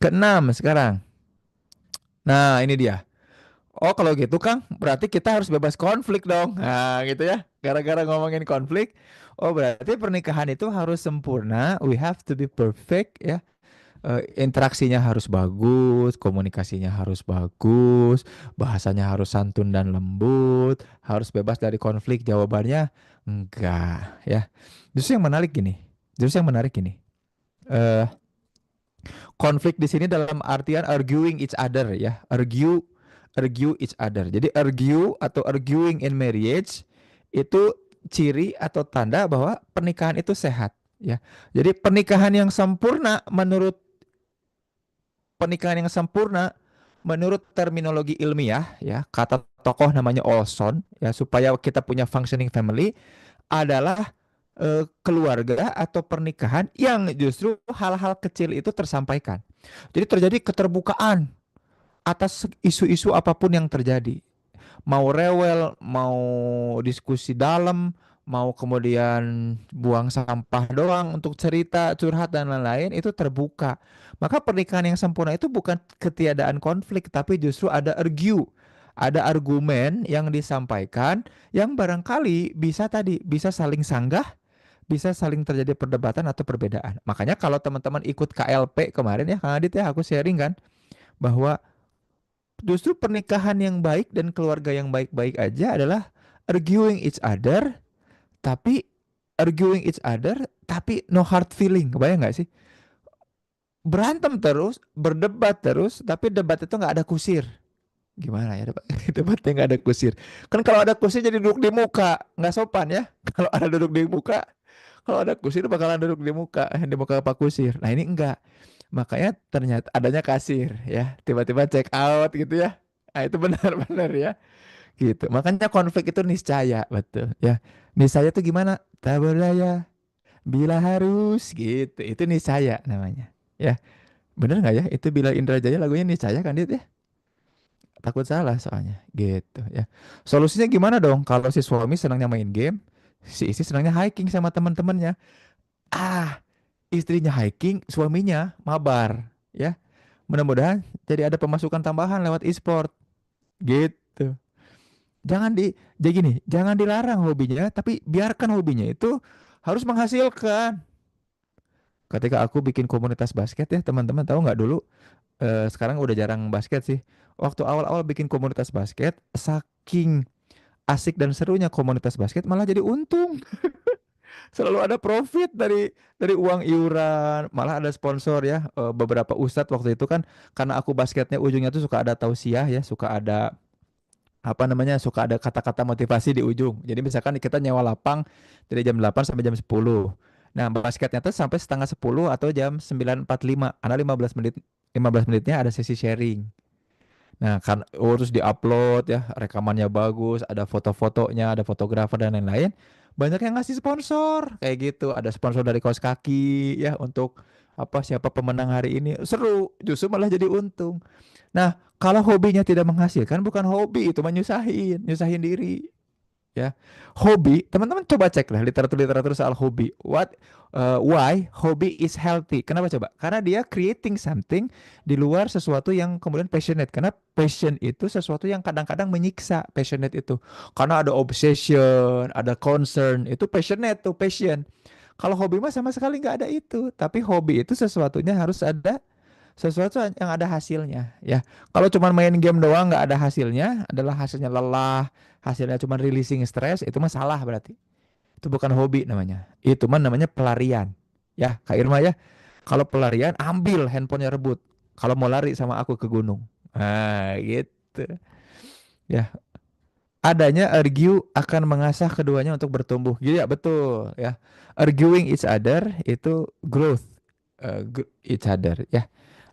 Keenam sekarang. Nah, ini dia. Oh, kalau gitu Kang, berarti kita harus bebas konflik dong. Nah, gitu ya. Gara-gara ngomongin konflik, oh berarti pernikahan itu harus sempurna. We have to be perfect ya. Interaksinya harus bagus, komunikasinya harus bagus, bahasanya harus santun dan lembut, harus bebas dari konflik. Jawabannya enggak ya. Justru yang menarik gini. Justru yang menarik gini. Eh, Konflik di sini dalam artian arguing each other ya. Argue each other. Jadi argue atau arguing in marriage itu ciri atau tanda bahwa pernikahan itu sehat ya. Jadi pernikahan yang sempurna menurut terminologi ilmiah ya, kata tokoh namanya Olson ya, supaya kita punya functioning family adalah keluarga atau pernikahan yang justru hal-hal kecil itu tersampaikan. Jadi terjadi keterbukaan atas isu-isu apapun yang terjadi. Mau rewel, mau diskusi dalam, mau kemudian buang sampah doang untuk cerita, curhat dan lain-lain itu terbuka. Maka pernikahan yang sempurna itu bukan ketiadaan konflik, tapi justru ada argue. Ada argumen yang disampaikan yang barangkali bisa saling sanggah, bisa saling terjadi perdebatan atau perbedaan. Makanya kalau teman-teman ikut KLP kemarin ya, Kang Adit ya, aku sharing kan bahwa justru pernikahan yang baik dan keluarga yang baik-baik aja adalah arguing each other, tapi tapi no hard feeling. Kebayang nggak sih? Berantem terus, berdebat terus, tapi debat itu nggak ada kusir. Gimana ya debat? Debatnya nggak ada kusir. Kan kalau ada kusir jadi duduk di muka, nggak sopan ya. Kalau ada duduk di muka, kalau ada kusir bakalan duduk di muka Pak Kusir. Nah ini enggak. Makanya ternyata adanya kasir ya. Tiba-tiba check out gitu ya. Nah, itu benar-benar ya. Gitu. Makanya konflik itu niscaya, betul ya. Niscaya itu gimana? Tak berdaya bila harus gitu. Itu niscaya namanya. Ya, bener nggak ya? Itu Bila Indra Jaya lagunya niscaya kan dia ya? Takut salah soalnya. Gitu ya. Solusinya gimana dong? Kalau si suami senangnya main game, si istri senangnya hiking sama teman-temannya. Ah, istrinya hiking, suaminya mabar, ya. Mudah-mudahan jadi ada pemasukan tambahan lewat e-sport. Gitu. Jangan di Jadi gini, jangan dilarang hobinya, tapi biarkan hobinya itu harus menghasilkan. Ketika aku bikin komunitas basket ya, teman-teman tahu nggak dulu? Sekarang udah jarang basket sih. Waktu awal-awal bikin komunitas basket, saking asik dan serunya komunitas basket, malah jadi untung. Selalu ada profit dari uang iuran, malah ada sponsor ya. Beberapa ustadz waktu itu kan, karena aku basketnya ujungnya tuh suka ada tausiah ya, suka ada apa namanya, suka ada kata-kata motivasi di ujung. Jadi misalkan kita nyewa lapang dari jam 8 sampai jam 10. Nah, basketnya tuh sampai setengah 10 atau jam 9.45. Karena 15 menitnya ada sesi sharing. Nah, kan terus di-upload ya, rekamannya bagus, ada foto-fotonya, ada fotografer dan lain-lain. Banyak yang ngasih sponsor kayak gitu. Ada sponsor dari kaos kaki ya untuk apa, siapa pemenang hari ini. Seru, justru malah jadi untung. Nah, kalau hobinya tidak menghasilkan, bukan hobi, itu mah nyusahin, nyusahin diri ya. Hobi, teman-teman coba cek lah literatur-literatur soal hobi. Why hobby is healthy? Kenapa coba? Karena dia creating something di luar sesuatu yang kemudian passionate. Karena passion itu sesuatu yang kadang-kadang menyiksa, passionate itu. Karena ada obsession, ada concern, itu passionate tuh, passion. Kalau hobi mah sama sekali nggak ada itu. Tapi hobi itu sesuatunya harus ada sesuatu yang ada hasilnya ya. Kalau cuma main game doang nggak ada hasilnya, adalah hasilnya lelah, hasilnya cuma releasing stress, itu mah salah berarti. Itu bukan hobi namanya. Itu mah namanya pelarian. Ya, Kak Irma ya. Kalau pelarian ambil handphonenya, rebut. Kalau mau lari sama aku ke gunung. Nah, gitu. Ya, adanya argue akan mengasah keduanya untuk bertumbuh. Gitu ya, betul ya. Arguing each other itu growth each other ya.